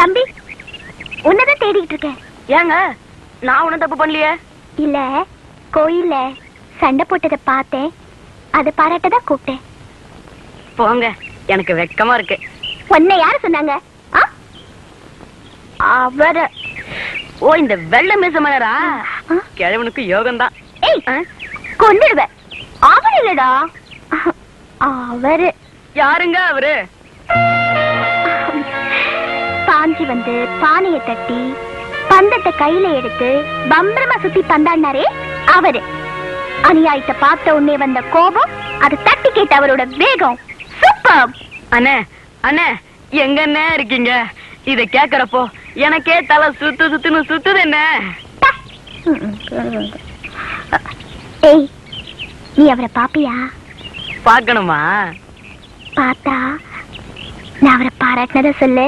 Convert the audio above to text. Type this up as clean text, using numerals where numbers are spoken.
தம்பி, உன்னதான் தேடிட்டு இருக்கேன். ஏங்க, நான் ஒண்ணும் தப்பு பண்ணலையே. இல்ல, கோயில்ல சண்டை போட்டதை பார்த்தேன், அதை பாராட்டதான் கூப்பிட்டேன். போங்க, எனக்கு வெக்கமா இருக்கு. உன்னை யாரு சொன்னாங்க? அவர ஓ, இந்த வெள்ளை மீச மலரா? கிழவனுக்கு யோகம்தான். கொண்டுடுவேன். அவர் இல்லடா, அவரு. யாருங்க அவரு? பாஞ்சி வந்து பானையை தட்டி பந்தத்தை கையில எடுத்து பம்பரமா சுத்தி பந்தாடினாரே அவரு. அநியாயத்தை பார்த்த உடனே வந்த கோபம், அதை தட்டி கேட்ட அவரோட வேகம். சூப்பர். அண்ணே அண்ணே, எங்க என்ன இருக்கீங்க? இத கேக்குறப்போ எனக்கே தலை சுத்துன்னு சுத்துது. என்ன ஏய், நீ அவரை பாப்பியா? பாக்கணுமா? பார்த்தா நான் அவரை பாராட்டினத சொல்லு.